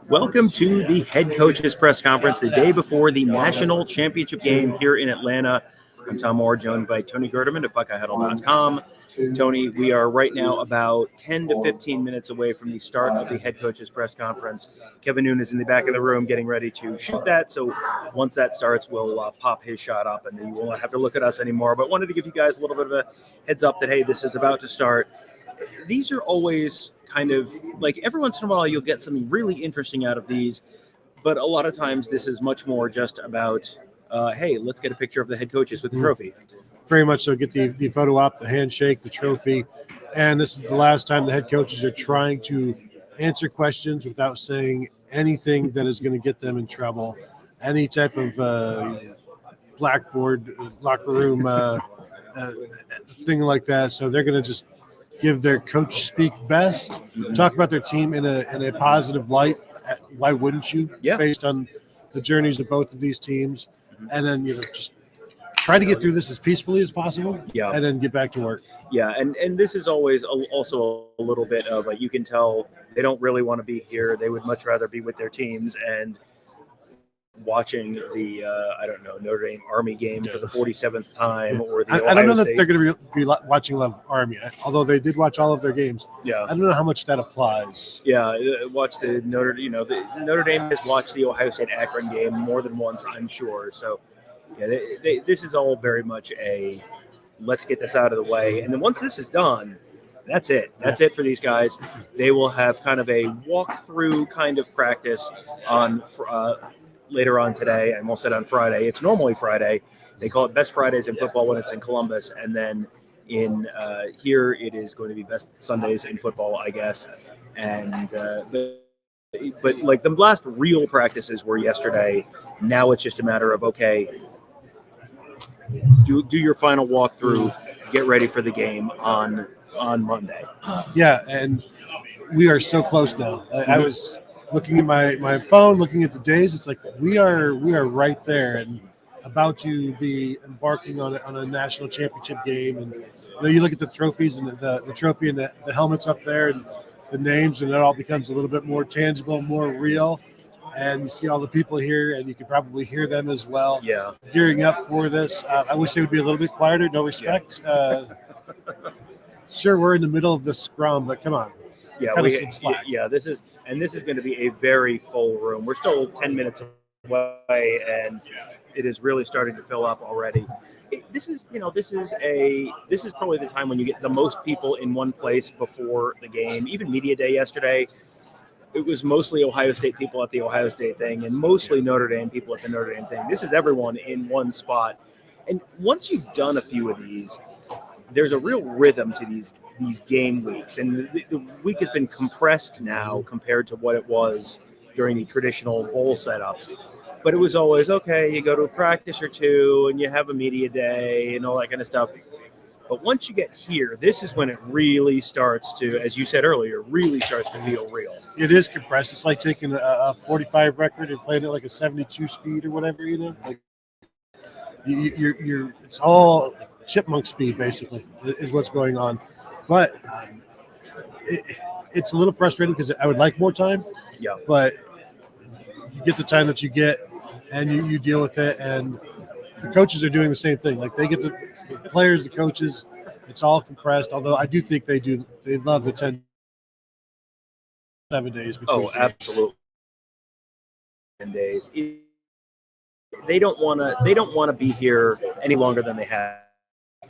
Welcome to the head coaches press conference the day before the national championship game here in Atlanta. I'm Tom Moore, joined by Tony Gerdeman of BuckeyeHuddle.com. Tony, we are right now about 10 to 15 minutes away from the start of the head coaches press conference. Kevin Noon is in the back of the room getting ready to shoot that. So once that starts, we'll pop his shot up and you won't have to look at us anymore. But wanted to give you guys a little bit of a heads up that, hey, this is about to start. These are always kind of like every once in a while you'll get something really interesting out of these, but a lot of times this is much more just about, hey, let's get a picture of the head coaches with the trophy. Very much so. Get the photo op, the handshake, the trophy. And this is the last time the head coaches are trying to answer questions without saying anything that is going to get them in trouble. Any type of blackboard, locker room thing like that. So they're going to just give their coach speak best, talk about their team in a positive light. Why wouldn't you? Yeah. Based on the journeys of both of these teams. And then, just try to get through this as peacefully as possible, Yeah. and then get back to work. Yeah, and this is always also a little bit of you can tell they don't really want to be here. They would much rather be with their teams and watching the Notre Dame Army game for the 47th time, or the I don't know that State. they're going to be watching Love Army, although they did watch all of their games. Yeah, I don't know how much that applies. Yeah, watch the Notre. The Notre Dame has watched the Ohio State Akron game more than once, I'm sure. So, yeah, this is all very much a let's get this out of the way, and then once this is done, that's it. That's it for these guys. They will have kind of a walkthrough kind of practice on later on today. I almost said on Friday. It's normally Friday. They call it Best Fridays in football when it's in Columbus, and then in here it is going to be Best Sundays in football, I guess. And but like the last real practices were yesterday. Now it's just a matter of okay, do your final walkthrough, get ready for the game on Monday. Yeah, and we are so close now. I was looking at my phone, looking at the days. It's like we are right there and about to be embarking on a national championship game. And you look at the trophies and the trophy and the helmets up there and the names, and it all becomes a little bit more tangible, more real. And you see all the people here, and you can probably hear them as well. Yeah, gearing up for this. I wish they would be a little bit quieter. No respect. Yeah. Sure, we're in the middle of the scrum, but come on. Yeah, this is going to be a very full room. We're still 10 minutes away, and it is really starting to fill up already. This is probably the time when you get the most people in one place before the game. Even media day yesterday, it was mostly Ohio State people at the Ohio State thing, and mostly Notre Dame people at the Notre Dame thing. This is everyone in one spot, and once you've done a few of these, there's a real rhythm to these game weeks, and the week has been compressed now compared to what it was during the traditional bowl setups. But it was always okay. You go to a practice or two, and you have a media day and all that kind of stuff. But once you get here, this is when it really starts to, as you said earlier, really starts to feel real. It is compressed. It's like taking a 45 record and playing it like a 72 speed or whatever, Like you're it's all chipmunk speed, basically, is what's going on. But it's a little frustrating because I would like more time. Yeah. But you get the time that you get, and you deal with it. And the coaches are doing the same thing. Like they get the players, the coaches. It's all compressed. Although I do think they love the 7 days between. Oh, absolutely. 10 days. They don't want to be here any longer than they have.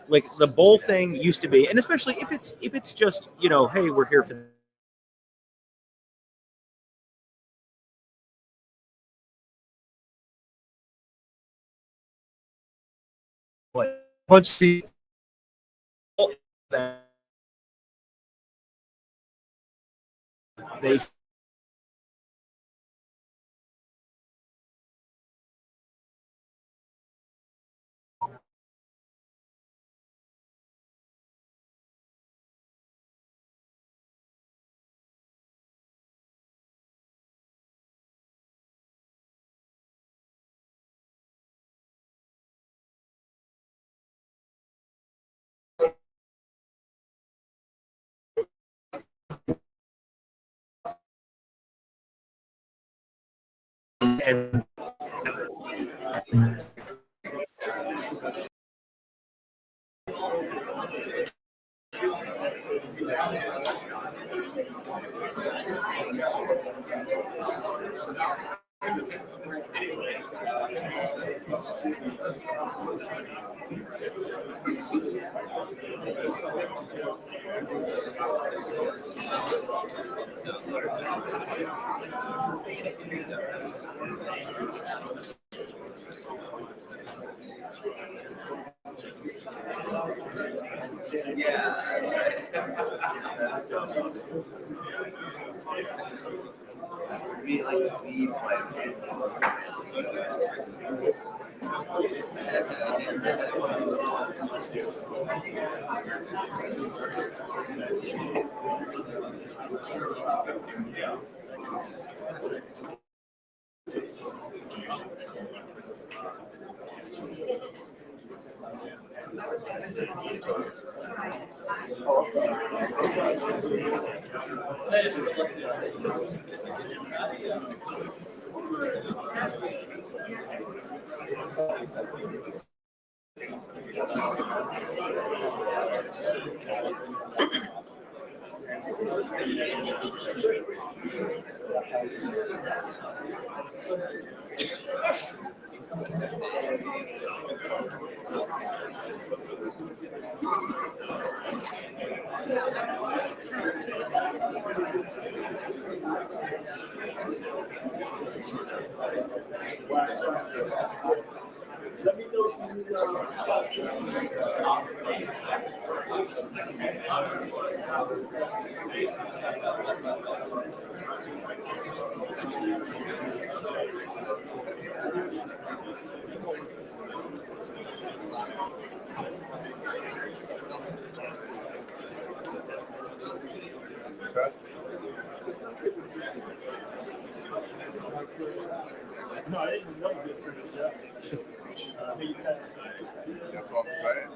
Like the bowl thing used to be, and especially if it's just hey, we're here for. Punch feet. They and No, I didn't know you did a pretty good job. That's what I'm saying.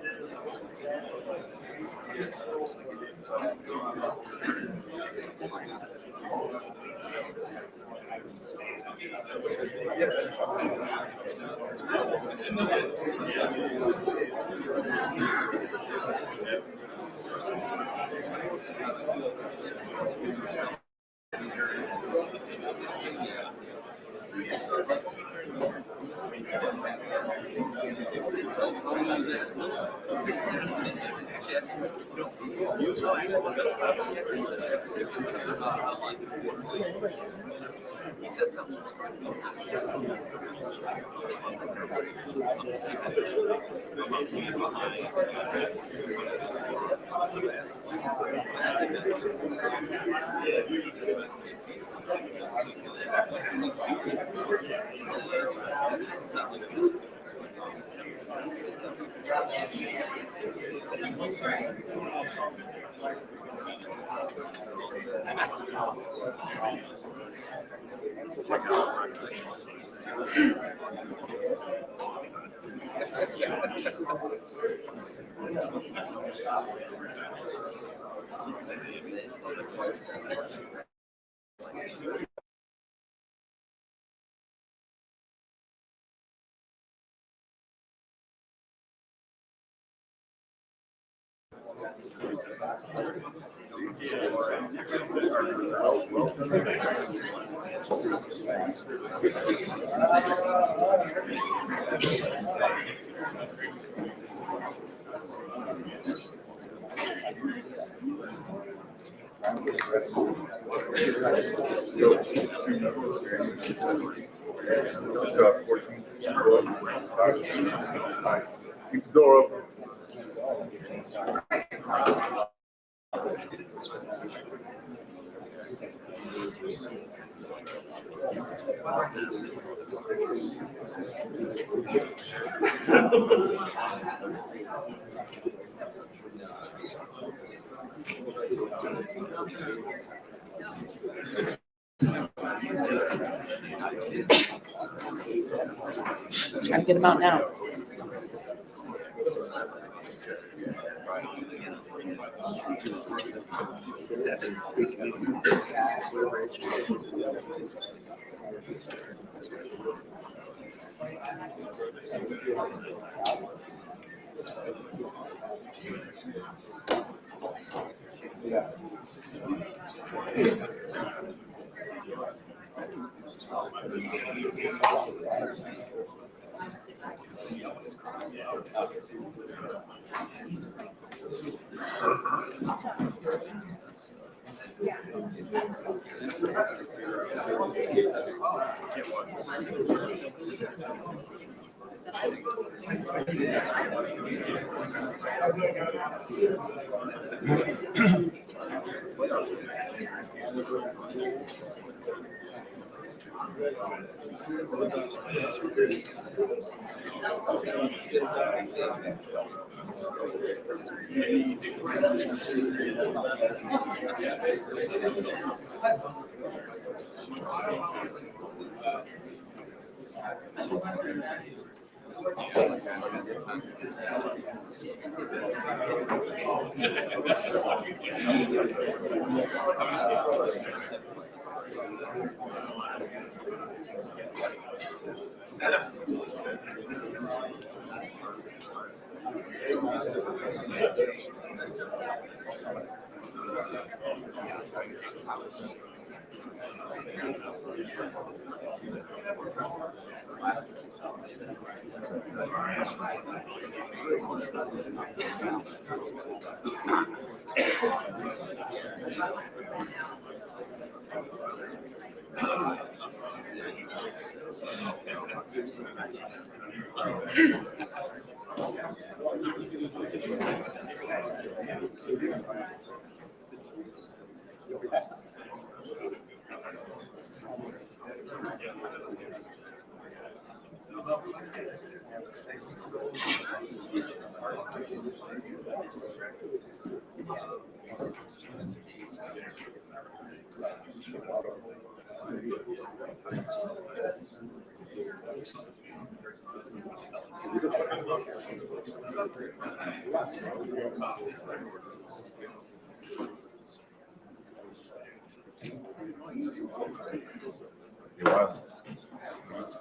So 14. Keep the door open. Trying to get them out now. That's basically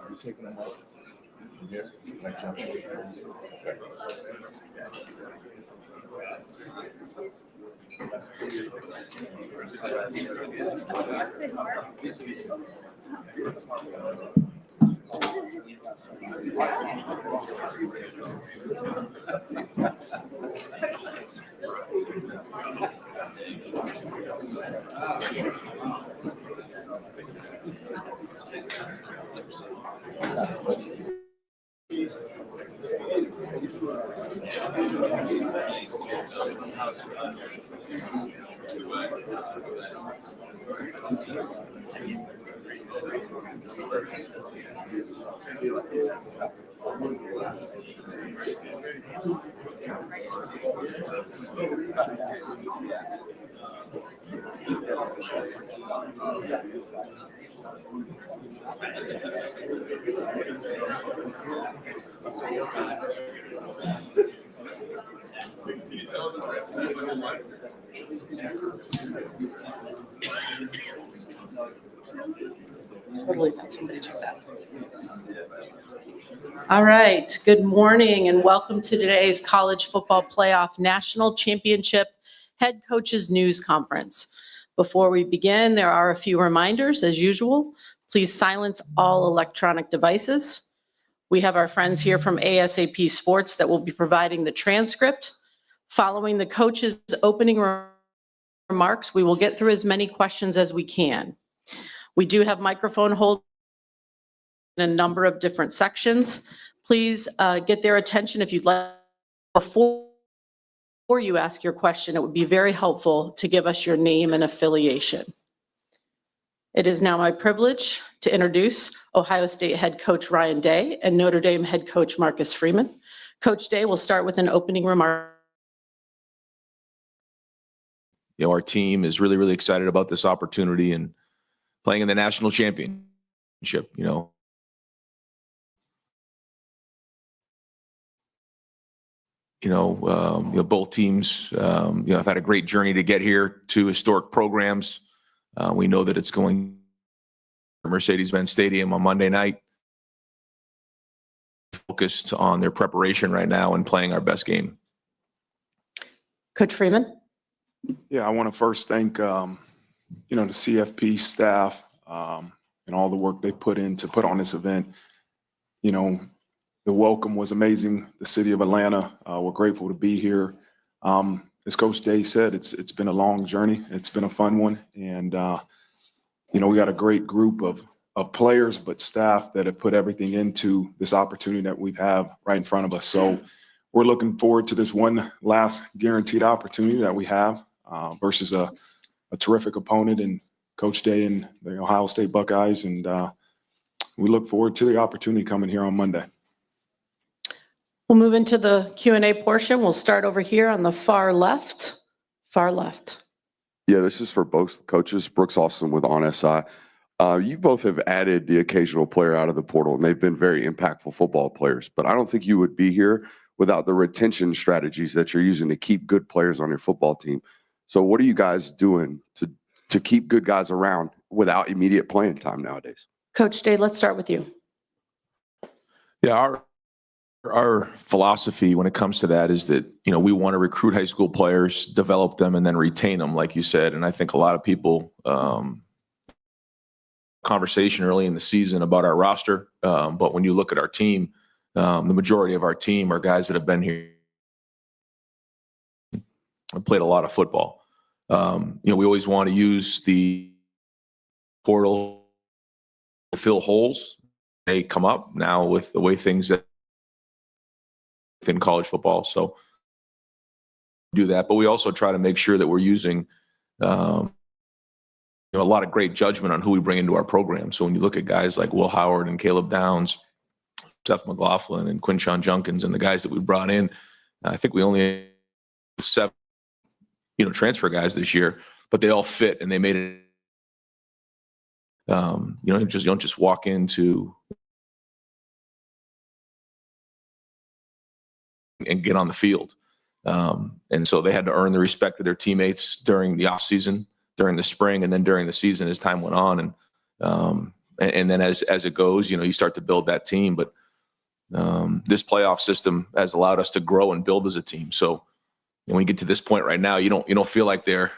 You taking them out from here? Like jump. Totally let somebody check that. All right, good morning and welcome to today's College Football Playoff National Championship Head Coaches News Conference. Before we begin, there are a few reminders as usual. Please silence all electronic devices. We have our friends here from ASAP Sports that will be providing the transcript. Following the coaches' opening remarks, we will get through as many questions as we can. We do have microphone holders in a number of different sections. Please get their attention if you'd like. Before you ask your question, it would be very helpful to give us your name and affiliation. It is now my privilege to introduce Ohio State head coach Ryan Day and Notre Dame head coach Marcus Freeman. Coach Day will start with an opening remark. You know, our team is really, really excited about this opportunity and playing in the national championship, you know. both teams, have had a great journey to get here, two historic programs. We know that it's going to Mercedes-Benz Stadium on Monday night. Focused on their preparation right now and playing our best game. Coach Freeman? Yeah, I want to first thank, the CFP staff and all the work they put in to put on this event. The welcome was amazing. The city of Atlanta, we're grateful to be here. As Coach Day said, it's been a long journey. It's been a fun one. And, we got a great group of players, but staff that have put everything into this opportunity that we have right in front of us. So we're looking forward to this one last guaranteed opportunity that we have versus a terrific opponent in Coach Day and the Ohio State Buckeyes. And we look forward to the opportunity coming here on Monday. We'll move into the Q&A portion. We'll start over here on the far left. Far left. Yeah, this is for both coaches. Brooks Austin with On SI. You both have added the occasional player out of the portal, and they've been very impactful football players. But I don't think you would be here without the retention strategies that you're using to keep good players on your football team. So what are you guys doing to keep good guys around without immediate playing time nowadays? Coach Day, let's start with you. Yeah, our philosophy when it comes to that is that, we want to recruit high school players, develop them, and then retain them, like you said. And I think a lot of people conversation early in the season about our roster. But when you look at our team, the majority of our team are guys that have been here and played a lot of football. We always want to use the portal to fill holes. They come up now with the way things that in college football. So do that, but we also try to make sure that we're using a lot of great judgment on who we bring into our program. So when you look at guys like Will Howard and Caleb Downs, Seth McLaughlin and Quinshon Junkins and the guys that we brought in, I think we only had 7 transfer guys this year, but they all fit and they made it. You don't just walk into and get on the field. And so they had to earn the respect of their teammates during the off season, during the spring, and then during the season as time went on. And then as it goes, you start to build that team. But this playoff system has allowed us to grow and build as a team. So when we get to this point right now, you don't feel like they're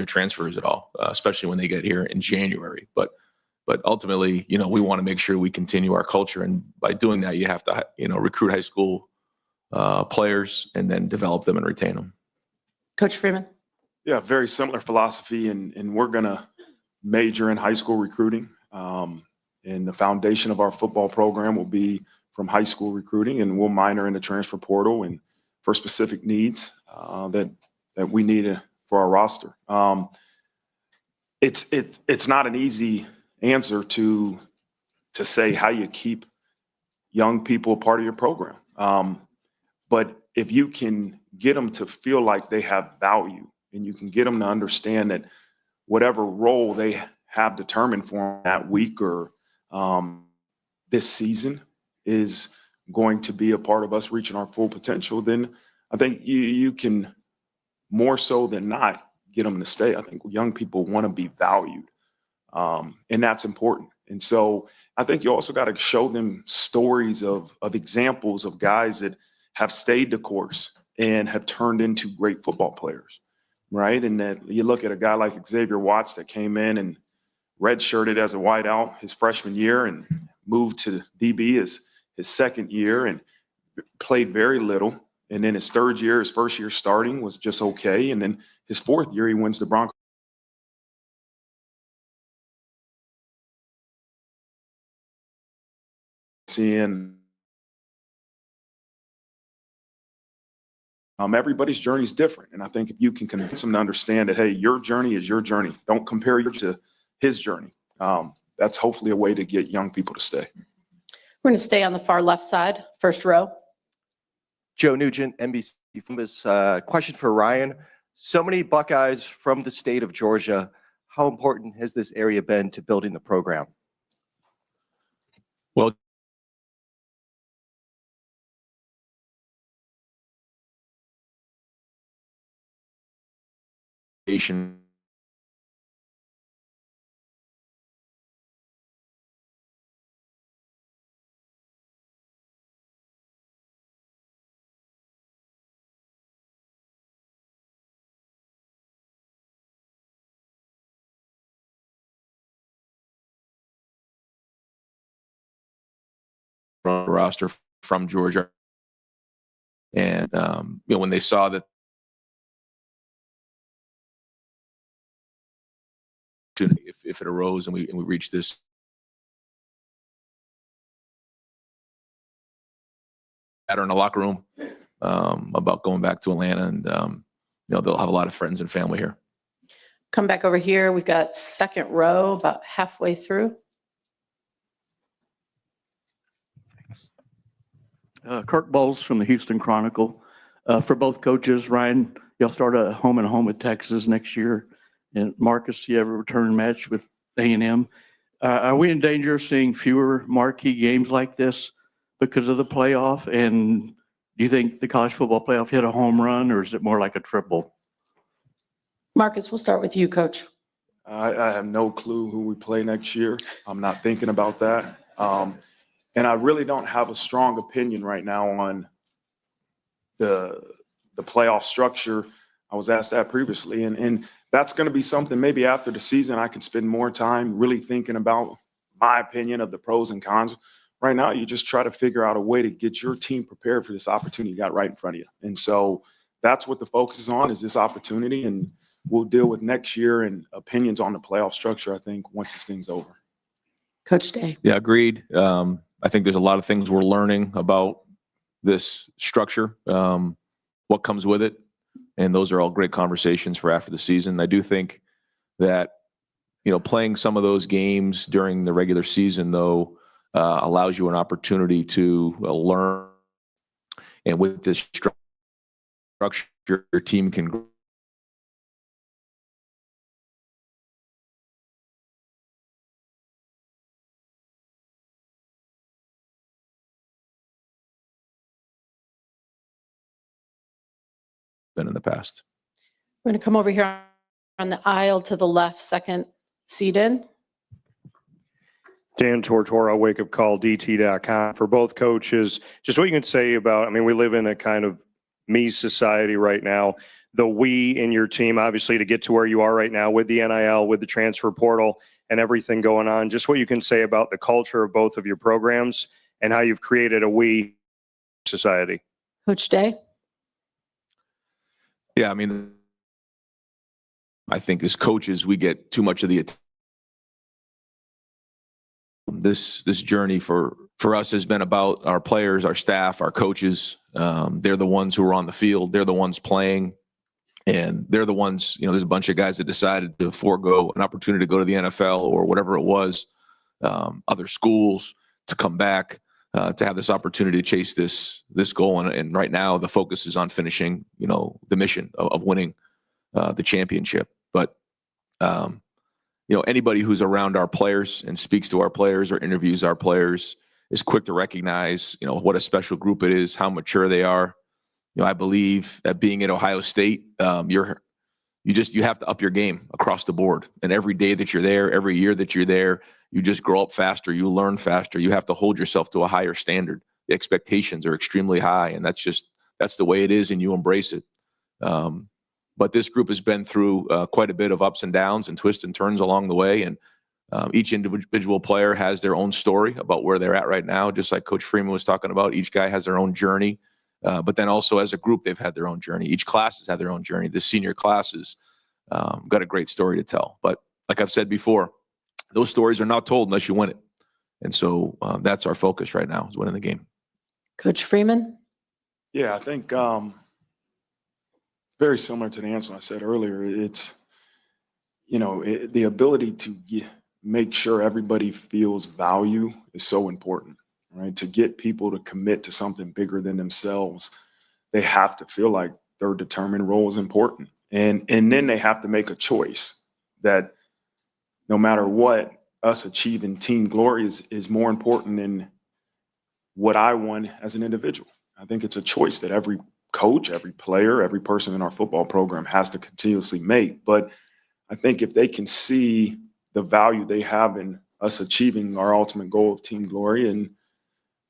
transfers at all, especially when they get here in January. But ultimately, we want to make sure we continue our culture, and by doing that, you have to recruit high school players and then develop them and retain them. Coach Freeman. Yeah, very similar philosophy, and we're going to major in high school recruiting. And the foundation of our football program will be from high school recruiting, and we'll minor in the transfer portal and for specific needs that we need for our roster. It's not an easy answer to say how you keep young people a part of your program. But if you can get them to feel like they have value, and you can get them to understand that whatever role they have determined for them that week or this season is going to be a part of us reaching our full potential, then I think you can more so than not get them to stay. I think young people want to be valued, and that's important. And so I think you also got to show them stories of examples of guys that have stayed the course and have turned into great football players, right? And that you look at a guy like Xavier Watts that came in and redshirted as a wideout his freshman year and moved to DB his second year and played very little. And then his third year, his first year starting was just okay. And then his fourth year, he wins the Broncos. Seeing everybody's journey is different. And I think if you can convince them to understand that, hey, your journey is your journey. Don't compare yours to his journey. That's hopefully a way to get young people to stay. We're going to stay on the far left side, first row. Joe Nugent, NBC from this question for Ryan. So many Buckeyes from the state of Georgia. How important has this area been to building the program? Well, Nation. Roster from Georgia, and when they saw that if it arose and we reached this matter in the locker room about going back to Atlanta, and they'll have a lot of friends and family here. Come back over here. We've got second row about halfway through. Kirk Bowles from the Houston Chronicle. For both coaches, Ryan, y'all start a home and home with Texas next year. And Marcus, you have a return match with A&M. Are we in danger of seeing fewer marquee games like this because of the playoff? And do you think the college football playoff hit a home run, or is it more like a triple? Marcus, we'll start with you, Coach. I have no clue who we play next year. I'm not thinking about that. And I really don't have a strong opinion right now on the playoff structure. I was asked that previously, and that's going to be something maybe after the season I can spend more time really thinking about my opinion of the pros and cons. Right now, you just try to figure out a way to get your team prepared for this opportunity you got right in front of you. And so that's what the focus is on, is this opportunity, and we'll deal with next year and opinions on the playoff structure, I think, once this thing's over. Coach Day. Yeah, agreed. I think there's a lot of things we're learning about this structure, what comes with it, and those are all great conversations for after the season. I do think that, playing some of those games during the regular season, though, allows you an opportunity to learn. And with this structure, your team can grow. Been in the past. We're going to come over here on the aisle to the left, second seat in. Dan Tortora, wakeupcalldt.com. For both coaches, just what you can say about, we live in a kind of me society right now. The we in your team, obviously, to get to where you are right now with the NIL, with the transfer portal and everything going on, just what you can say about the culture of both of your programs and how you've created a we society. Coach Day. Yeah, I think as coaches, we get too much of the attention. This journey for us has been about our players, our staff, our coaches. They're the ones who are on the field. They're the ones playing. And they're the ones, there's a bunch of guys that decided to forego an opportunity to go to the NFL or whatever it was, other schools, to come back, to have this opportunity to chase this goal. And right now the focus is on finishing, the mission of winning the championship. But, anybody who's around our players and speaks to our players or interviews our players is quick to recognize, what a special group it is, how mature they are. I believe that being at Ohio State, you have to up your game across the board. And every day that you're there, every year that you're there, you just grow up faster, you learn faster, you have to hold yourself to a higher standard. The expectations are extremely high, and that's the way it is, and you embrace it. But this group has been through quite a bit of ups and downs and twists and turns along the way. And each individual player has their own story about where they're at right now, just like Coach Freeman was talking about. Each guy has their own journey. But then also as a group, they've had their own journey. Each class has had their own journey. The senior classes got a great story to tell. But like I've said before, those stories are not told unless you win it. And so that's our focus right now, is winning the game. Coach Freeman. Yeah, I think very similar to the answer I said earlier. It's, the ability to make sure everybody feels value is so important, right? To get people to commit to something bigger than themselves, they have to feel like their determined role is important. And then they have to make a choice that no matter what, us achieving team glory is more important than what I want as an individual. I think it's a choice that every coach, every player, every person in our football program has to continuously make. But I think if they can see the value they have in us achieving our ultimate goal of team glory, and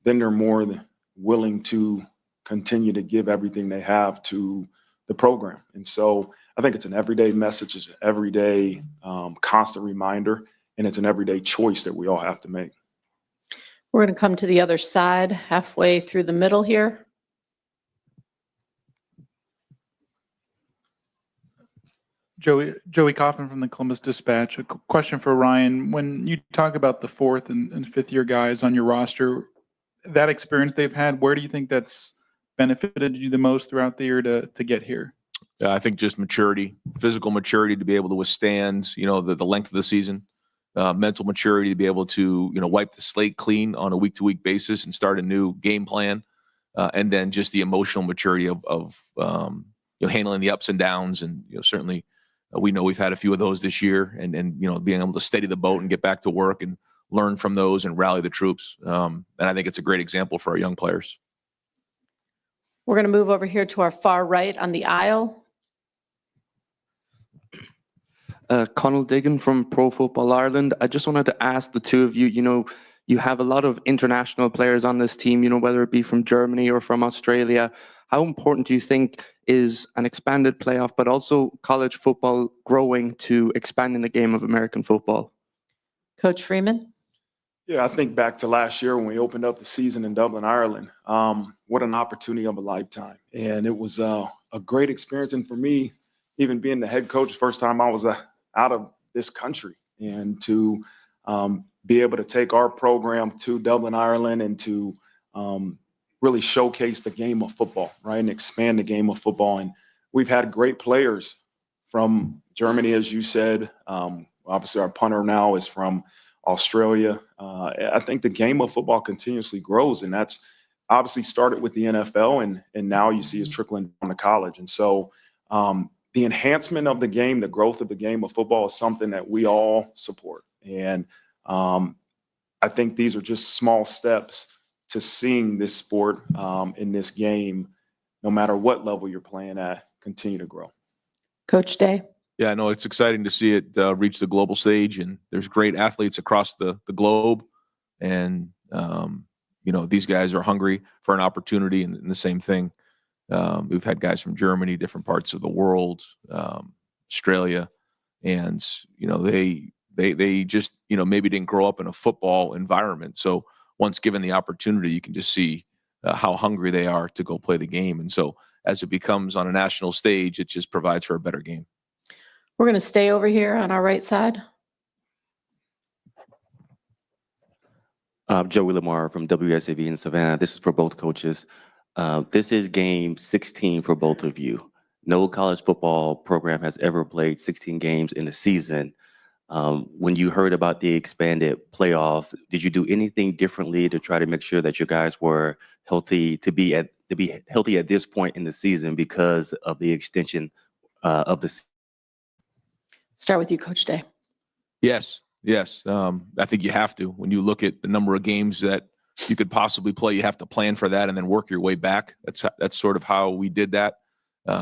then they're more than willing to continue to give everything they have to the program. And so I think it's an everyday message, it's an everyday constant reminder, and it's an everyday choice that we all have to make. We're going to come to the other side, halfway through the middle here. Joey Coffin from the Columbus Dispatch. A question for Ryan. When you talk about the fourth and fifth year guys on your roster, that experience they've had, where do you think that's benefited you the most throughout the year to get here? Yeah, I think just maturity, physical maturity to be able to withstand, the length of the season, mental maturity to be able to, wipe the slate clean on a week-to-week basis and start a new game plan, and then just the emotional maturity of handling the ups and downs, and certainly we know we've had a few of those this year, and being able to steady the boat and get back to work and learn from those and rally the troops. And I think it's a great example for our young players. We're going to move over here to our far right on the aisle. Conal Diggin from Pro Football Ireland. I just wanted to ask the two of you, you have a lot of international players on this team, whether it be from Germany or from Australia. How important do you think is an expanded playoff, but also college football growing to expanding the game of American football? Coach Freeman? Yeah, I think back to last year when we opened up the season in Dublin, Ireland. What an opportunity of a lifetime. And it was a great experience. And for me, even being the head coach, first time I was out of this country, and to be able to take our program to Dublin, Ireland, and to really showcase the game of football, right, and expand the game of football. And we've had great players from Germany, as you said. Obviously, our punter now is from Australia. I think the game of football continuously grows, and that's obviously started with the NFL, and now you see it's trickling down to college. And so the enhancement of the game, the growth of the game of football is something that we all support. And I think these are just small steps to seeing this sport in this game, no matter what level you're playing at, continue to grow. Coach Day? Yeah, no, it's exciting to see it reach the global stage, and there's great athletes across the globe. And, these guys are hungry for an opportunity, and the same thing. We've had guys from Germany, different parts of the world, Australia, and, they just, maybe didn't grow up in a football environment. So once given the opportunity, you can just see how hungry they are to go play the game. And so as it becomes on a national stage, it just provides for a better game. We're going to stay over here on our right side. Joey Lamar from WSAV in Savannah. This is for both coaches. This is game 16 for both of you. No college football program has ever played 16 games in a season. When you heard about the expanded playoff, did you do anything differently to try to make sure that you guys were healthy to be healthy at this point in the season because of the extension of the season? Start with you, Coach Day. Yes. I think you have to. When you look at the number of games that you could possibly play, you have to plan for that and then work your way back. That's sort of how we did that.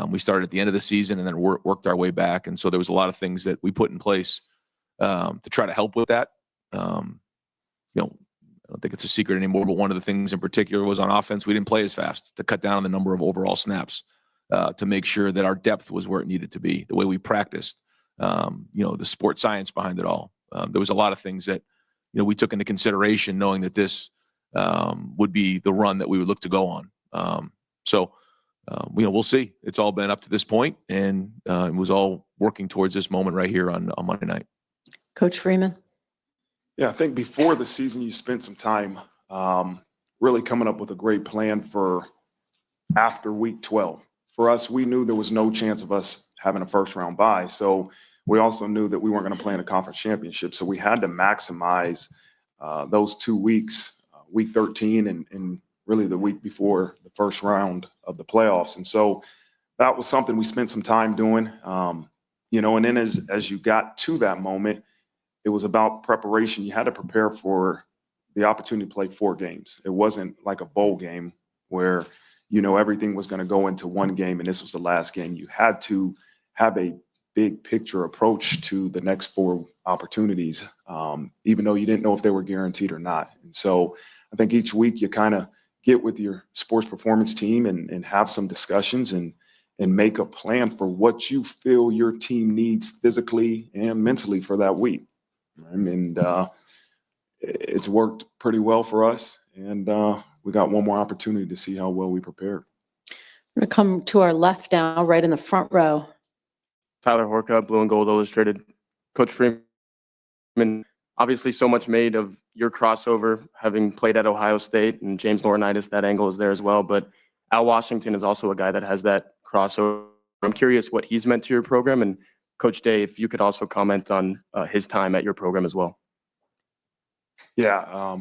We started at the end of the season and then worked our way back. And so there was a lot of things that we put in place to try to help with that. I don't think it's a secret anymore, but one of the things in particular was on offense, we didn't play as fast to cut down on the number of overall snaps, to make sure that our depth was where it needed to be, the way we practiced, the sport science behind it all. There was a lot of things that, we took into consideration knowing that this would be the run that we would look to go on. We'll see. It's all been up to this point, and it was all working towards this moment right here on Monday night. Coach Freeman? Yeah, I think before the season, you spent some time really coming up with a great plan for after week 12. For us, we knew there was no chance of us having a first-round bye. So we also knew that we weren't going to play in a conference championship. So we had to maximize those 2 weeks, week 13 and really the week before the first round of the playoffs. And so that was something we spent some time doing. And then as you got to that moment, it was about preparation. You had to prepare for the opportunity to play 4 games. It wasn't like a bowl game where everything was going to go into one game and this was the last game. You had to have a big picture approach to the next 4 opportunities, even though you didn't know if they were guaranteed or not. And so I think each week you kind of get with your sports performance team and have some discussions and make a plan for what you feel your team needs physically and mentally for that week. And it's worked pretty well for us. And we got one more opportunity to see how well we prepared. We're going to come to our left now, right in the front row. Tyler Horka, Blue and Gold Illustrated. Coach Freeman, obviously so much made of your crossover, having played at Ohio State, and James Laurinaitis, that angle is there as well. But Al Washington is also a guy that has that crossover. I'm curious what he's meant to your program. And Coach Day, if you could also comment on his time at your program as well. Yeah.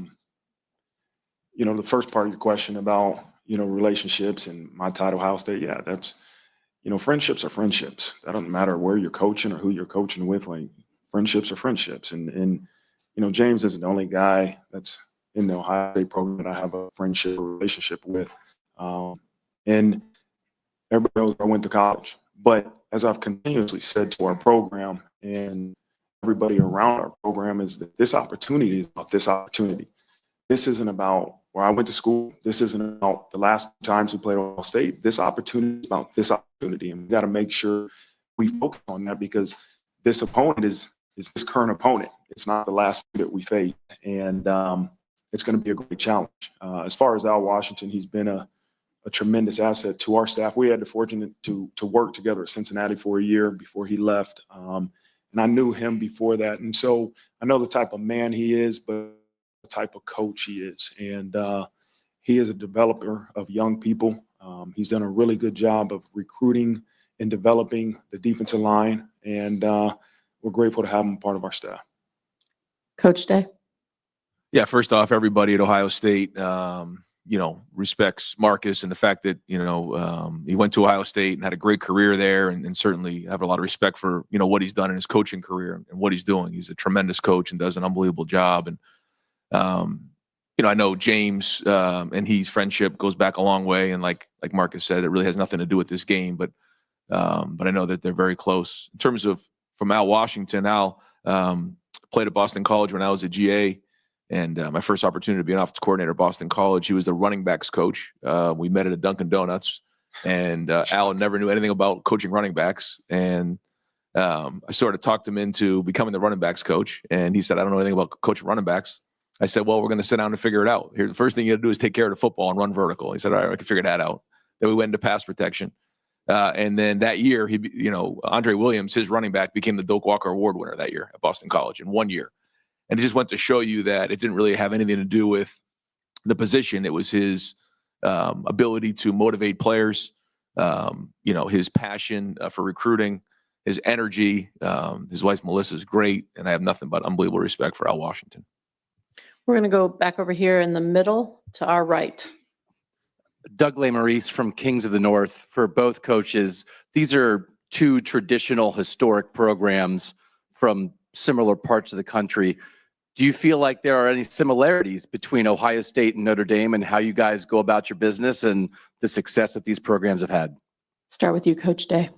The first part of your question about, relationships and my time at Ohio State. Yeah, that's, friendships are friendships. That doesn't matter where you're coaching or who you're coaching with. Like, friendships are friendships. And James isn't the only guy that's in the Ohio State program that I have a friendship or relationship with. And everybody knows I went to college. But as I've continuously said to our program and everybody around our program, is that this opportunity is about this opportunity. This isn't about where I went to school. This isn't about the last times we played Ohio State. This opportunity is about this opportunity. And we got to make sure we focus on that, because this opponent is this current opponent. It's not the last that we face. And it's going to be a great challenge. As far as Al Washington, he's been a tremendous asset to our staff. We had the fortune to work together at Cincinnati for a year before he left. And I knew him before that. And so I know the type of man he is, but the type of coach he is. And he is a developer of young people. He's done a really good job of recruiting and developing the defensive line. And we're grateful to have him part of our staff. Coach Day. Yeah, first off, everybody at Ohio State, respects Marcus and the fact that, he went to Ohio State and had a great career there, and certainly have a lot of respect for, what he's done in his coaching career and what he's doing. He's a tremendous coach and does an unbelievable job. And, I know James and his friendship goes back a long way. And like Marcus said, it really has nothing to do with this game, but I know that they're very close. In terms of from Al Washington, Al played at Boston College when I was a GA. And my first opportunity to be an offensive coordinator at Boston College, he was the running backs coach. We met at a Dunkin' Donuts, and Al never knew anything about coaching running backs. And I sort of talked him into becoming the running backs coach. And he said, I don't know anything about coaching running backs. I said, well, we're going to sit down and figure it out. Here, the first thing you got to do is take care of the football and run vertical. He said, all right, I can figure that out. Then we went into pass protection. And then that year, Andre Williams, his running back, became the Doak Walker Award winner that year at Boston College in 1 year. And it just went to show you that it didn't really have anything to do with the position. It was his ability to motivate players, his passion for recruiting, his energy. His wife, Melissa, is great. And I have nothing but unbelievable respect for Al Washington. We're going to go back over here in the middle to our right. Doug Lesmerises from Kings of the North. For both coaches, these are two traditional historic programs from similar parts of the country. Do you feel like there are any similarities between Ohio State and Notre Dame and how you guys go about your business and the success that these programs have had? Start with you, Coach Day.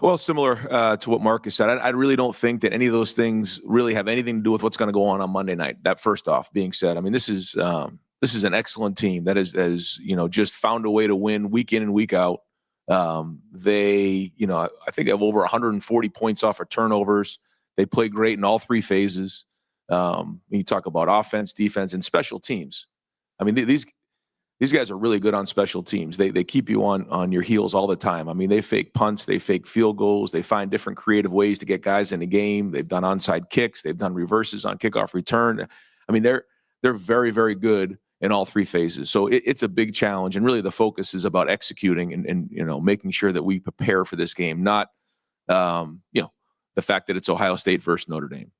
Well, similar to what Marcus said, I really don't think that any of those things really have anything to do with what's going to go on Monday night. That first off being said, I mean, this is an excellent team that has just found a way to win week in and week out. They, I think they have over 140 points off of turnovers. They play great in all three phases. You talk about offense, defense, and special teams. I mean, these guys are really good on special teams. They keep you on your heels all the time. I mean, they fake punts, they fake field goals, they find different creative ways to get guys in the game. They've done onside kicks, they've done reverses on kickoff return. I mean, they're very, very good in all three phases. So it's a big challenge, and really the focus is about executing and making sure that we prepare for this game, not the fact that it's Ohio State versus Notre Dame.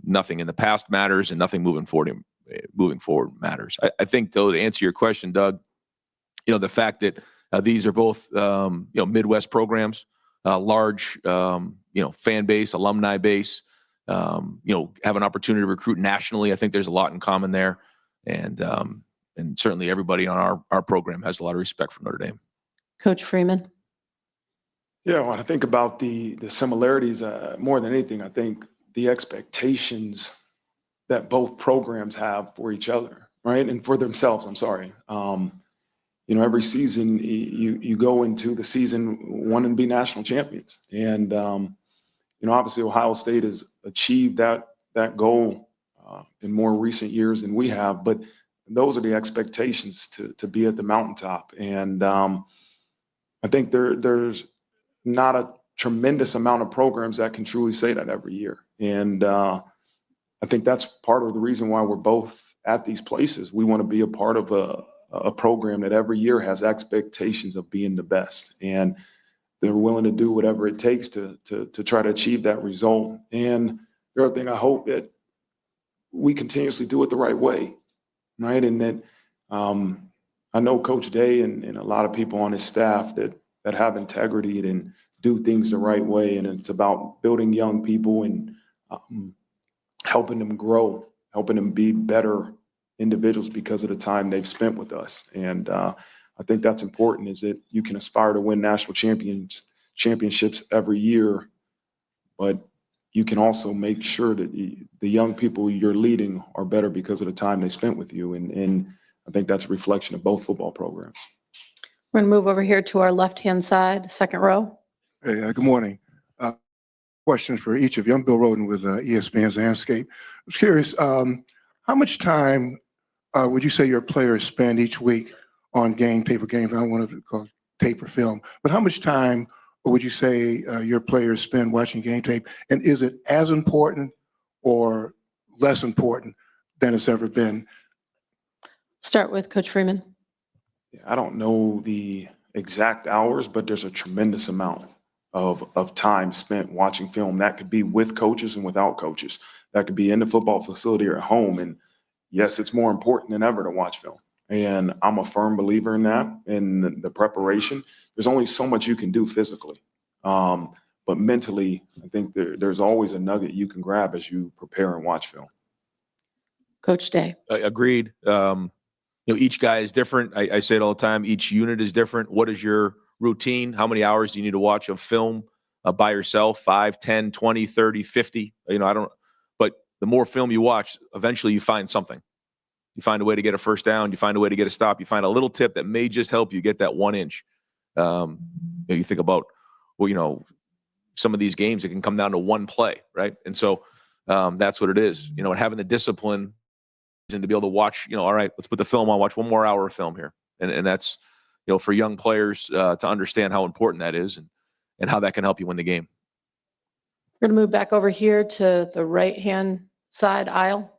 Nothing in the past matters, and nothing moving forward matters. I think, though, to answer your question, Doug, the fact that these are both Midwest programs, large fan base, alumni base, have an opportunity to recruit nationally. I think there's a lot in common there, and and certainly everybody on our program has a lot of respect for Notre Dame. Coach Freeman. Yeah, when I think about the similarities, more than anything, I think the expectations that both programs have for each other, right, and for themselves. I'm sorry. Every season you go into the season wanting to be national champions, and obviously Ohio State has achieved that goal in more recent years than we have, but those are the expectations to be at the mountaintop. And I think there's not a tremendous amount of programs that can truly say that every year. And I think that's part of the reason why we're both at these places. We want to be a part of a program that every year has expectations of being the best. And they're willing to do whatever it takes to try to achieve that result. And the other thing, I hope that we continuously do it the right way, right? And that I know Coach Day and a lot of people on his staff that have integrity and do things the right way. And it's about building young people and helping them grow, helping them be better individuals because of the time they've spent with us. And I think that's important, is that you can aspire to win national championships every year, but you can also make sure that the young people you're leading are better because of the time they spent with you. And I think that's a reflection of both football programs. We're going to move over here to our left-hand side, second row. Hey, good morning. Question for each of you. I'm Bill Roden with ESPN's Landscape. I was curious, how much time would you say your players spend each week on tape or games? I don't want to call it tape or film, but how much time would you say your players spend watching game tape? And is it as important or less important than it's ever been? Start with Coach Freeman. I don't know the exact hours, but there's a tremendous amount of time spent watching film. That could be with coaches and without coaches. That could be in the football facility or at home. And yes, it's more important than ever to watch film. And I'm a firm believer in that, in the preparation. There's only so much you can do physically. But mentally, I think there's always a nugget you can grab as you prepare and watch film. Coach Day. Agreed. Each guy is different. I say it all the time. Each unit is different. What is your routine? How many hours do you need to watch of film by yourself? 5, 10, 20, 30, 50? But the more film you watch, eventually you find something. You find a way to get a first down. You find a way to get a stop. You find a little tip that may just help you get that 1 inch. You think about, some of these games, it can come down to one play, right? And so that's what it is. And having the discipline and to be able to watch, all right, let's put the film on, watch 1 more hour of film here. And that's, for young players to understand how important that is and how that can help you win the game. We're going to move back over here to the right-hand side aisle.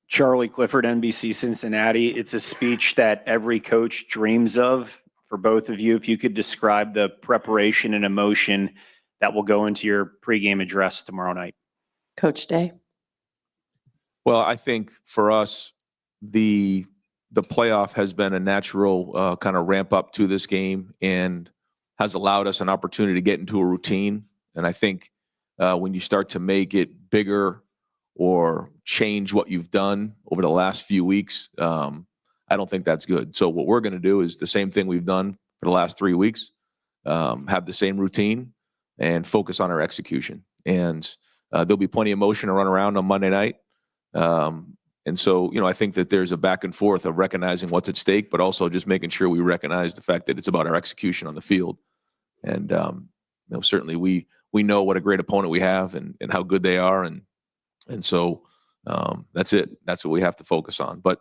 Charlie Clifford, NBC Cincinnati. It's a speech that every coach dreams of. For both of you, if you could describe the preparation and emotion that will go into your pregame address tomorrow night. Coach Day. Well, I think for us, the playoff has been a natural kind of ramp up to this game and has allowed us an opportunity to get into a routine. And I think when you start to make it bigger or change what you've done over the last few weeks, I don't think that's good. So what we're going to do is the same thing we've done for the last 3 weeks, have the same routine and focus on our execution. And there'll be plenty of motion to run around on Monday night. And so, I think that there's a back and forth of recognizing what's at stake, but also just making sure we recognize the fact that it's about our execution on the field. And, certainly we know what a great opponent we have and how good they are. And so that's it. That's what we have to focus on. But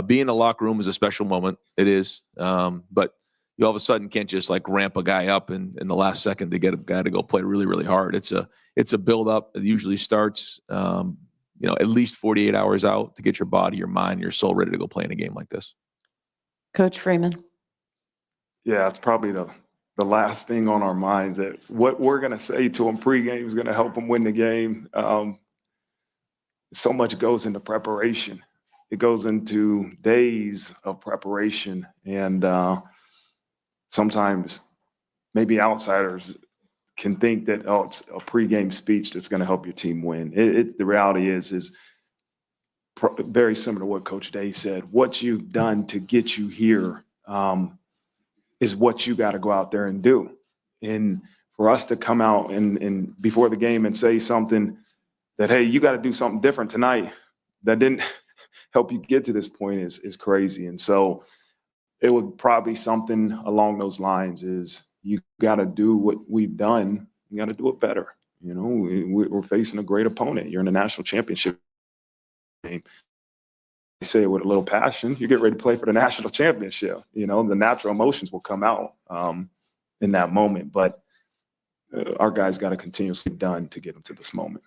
being in the locker room is a special moment. It is. But you all of a sudden can't just like ramp a guy up in the last second to get a guy to go play really, really hard. It's a build up. It usually starts, at least 48 hours out to get your body, your mind, your soul ready to go play in a game like this. Coach Freeman. Yeah, it's probably the last thing on our minds, that what we're going to say to them pregame is going to help them win the game. So much goes into preparation. It goes into days of preparation. And sometimes maybe outsiders can think that, it's a pregame speech that's going to help your team win. The reality is very similar to what Coach Day said. What you've done to get you here is what you got to go out there and do. And for us to come out and before the game and say something that, hey, you got to do something different tonight, that didn't help you get to this point is crazy. And so it would probably something along those lines is you got to do what we've done. You got to do it better. You know, we're facing a great opponent. You're in the national championship game. You say it with a little passion. You get ready to play for the national championship. You know, the natural emotions will come out in that moment. But our guys got to continuously done to get them to this moment.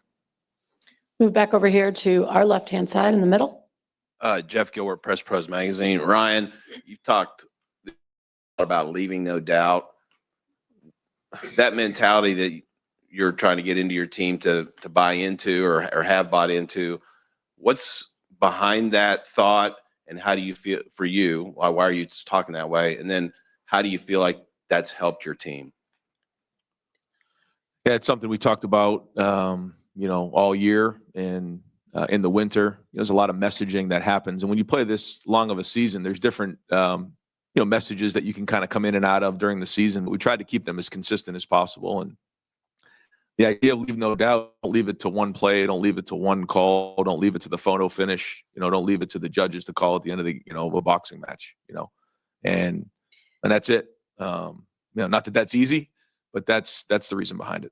Move back over here to our left-hand side in the middle. Jeff Gilbert, Press Pros Magazine. Ryan, you've talked about leaving no doubt. That mentality that you're trying to get into your team to buy into or have bought into, what's behind that thought, and how do you feel for you? Why are you talking that way? And then how do you feel like that's helped your team? Yeah, it's something we talked about, all year and in the winter. There's a lot of messaging that happens, and when you play this long of a season, there's different, messages that you can kind of come in and out of during the season. But we tried to keep them as consistent as possible. And the idea of leave no doubt, don't leave it to one play, don't leave it to one call, don't leave it to the photo finish, don't leave it to the judges to call at the end of the, of a boxing match, and that's it. Not that that's easy, but that's the reason behind it.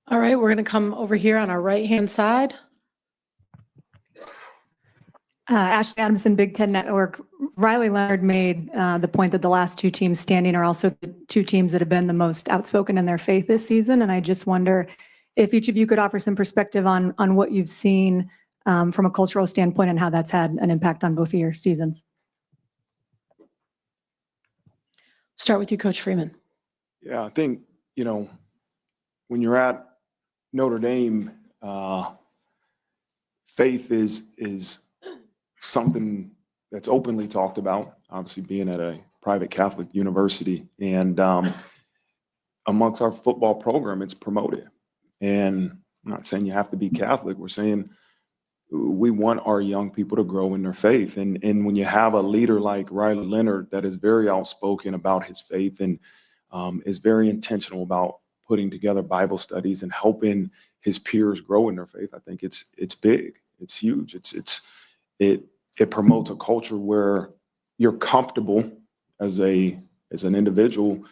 All right, we're going to come over here on our right-hand side. Ashley Adamson, Big Ten Network. Riley Leonard made the point that the last two teams standing are also the two teams that have been the most outspoken in their faith this season. And I just wonder if each of you could offer some perspective on what you've seen from a cultural standpoint and how that's had an impact on both of your seasons. Start with you, Coach Freeman. Yeah, I think, when you're at Notre Dame, faith is something that's openly talked about, obviously being at a private Catholic university. And amongst our football program, it's promoted. And I'm not saying you have to be Catholic. We're saying we want our young people to grow in their faith. And when you have a leader like Riley Leonard that is very outspoken about his faith and is very intentional about putting together Bible studies and helping his peers grow in their faith, I think it's big. It's huge. It promotes a culture where you're comfortable as an individual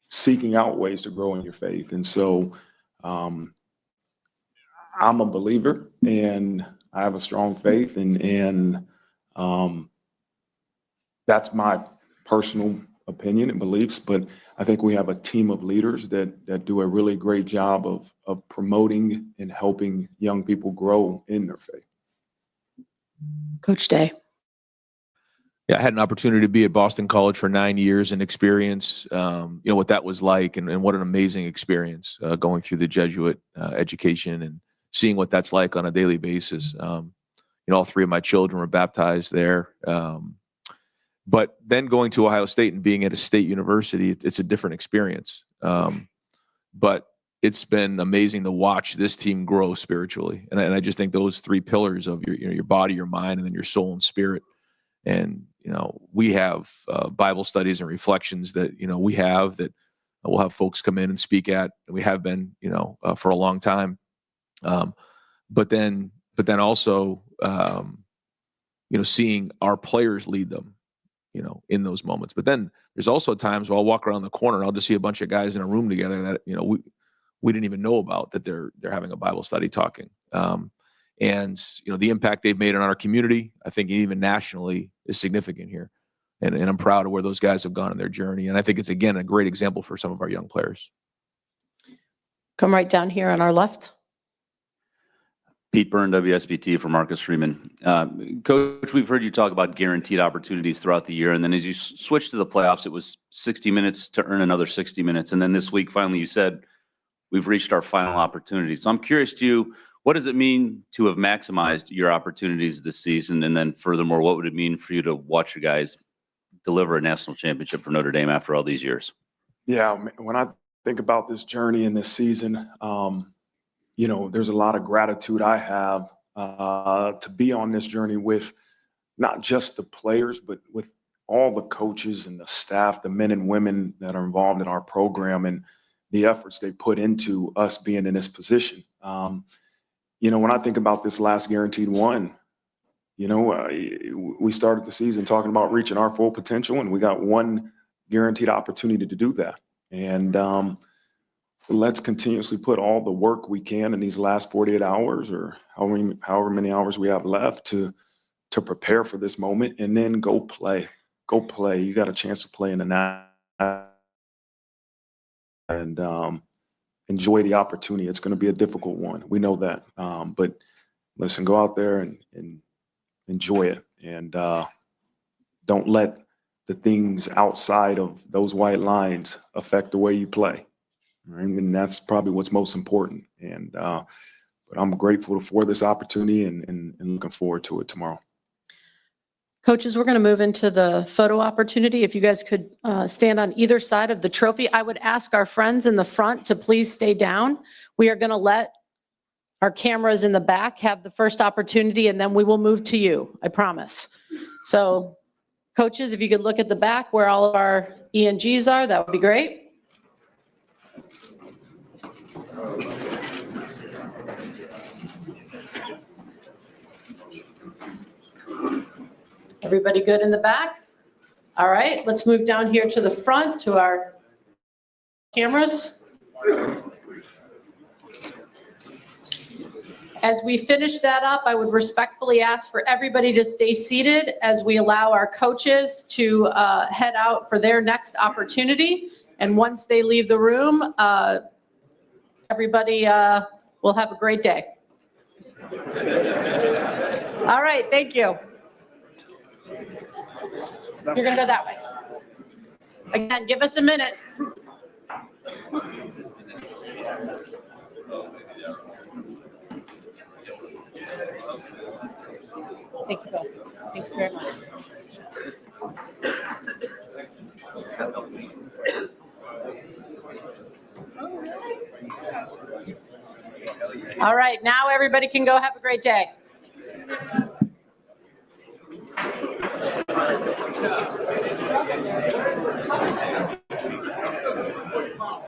seeking out ways to grow in your faith. And so I'm a believer and I have a strong faith and that's my personal opinion and beliefs, but I think we have a team of leaders that do a really great job of promoting and helping young people grow in their faith. Coach Day. Yeah, I had an opportunity to be at Boston College for 9 years and experience, what that was like and what an amazing experience going through the Jesuit education and seeing what that's like on a daily basis. All three of my children were baptized there. But then going to Ohio State and being at a state university, it's a different experience. But it's been amazing to watch this team grow spiritually. And I just think those three pillars of your body, your mind, and then your soul and spirit. And, we have Bible studies and reflections that, we have that we'll have folks come in and speak at, and we have been, for a long time. But then also, seeing our players lead them, in those moments. But then there's also times where I'll walk around the corner and I'll just see a bunch of guys in a room together that, we didn't even know about, that they're having a Bible study talking. And the impact they've made on our community, I think even nationally, is significant here. And I'm proud of where those guys have gone in their journey. And I think it's, again, a great example for some of our young players. Come right down here on our left. Pete Byrne, WSBT, for Marcus Freeman. Coach, we've heard you talk about guaranteed opportunities throughout the year, and then as you switched to the playoffs, it was 60 minutes to earn another 60 minutes. And then this week, finally, you said, we've reached our final opportunity. So I'm curious to you, what does it mean to have maximized your opportunities this season? And then furthermore, what would it mean for you to watch your guys deliver a national championship for Notre Dame after all these years? Yeah, when I think about this journey in this season, there's a lot of gratitude I have to be on this journey with not just the players, but with all the coaches and the staff, the men and women that are involved in our program and the efforts they put into us being in this position. When I think about this last guaranteed one, we started the season talking about reaching our full potential, and we got one guaranteed opportunity to do that. And let's continuously put all the work we can in these last 48 hours or however many hours we have left to prepare for this moment, and then go play. Go play. You got a chance to play in the night and enjoy the opportunity. It's going to be a difficult one. We know that. But listen, go out there and enjoy it. And don't let the things outside of those white lines affect the way you play. Right? And that's probably what's most important. And but I'm grateful for this opportunity and looking forward to it tomorrow. Coaches, we're going to move into the photo opportunity. If you guys could stand on either side of the trophy, I would ask our friends in the front to please stay down. We are going to let our cameras in the back have the first opportunity, and then we will move to you, I promise. So coaches, if you could look at the back where all of our ENGs are, that would be great. Everybody good in the back? All right, let's move down here to the front to our cameras. As we finish that up, I would respectfully ask for everybody to stay seated as we allow our coaches to head out for their next opportunity. And once they leave the room, everybody will have a great day. All right, thank you. You're going to go that way. Again, give us a minute. Thank you both. Thank you very much. All right, now everybody can go have a great day.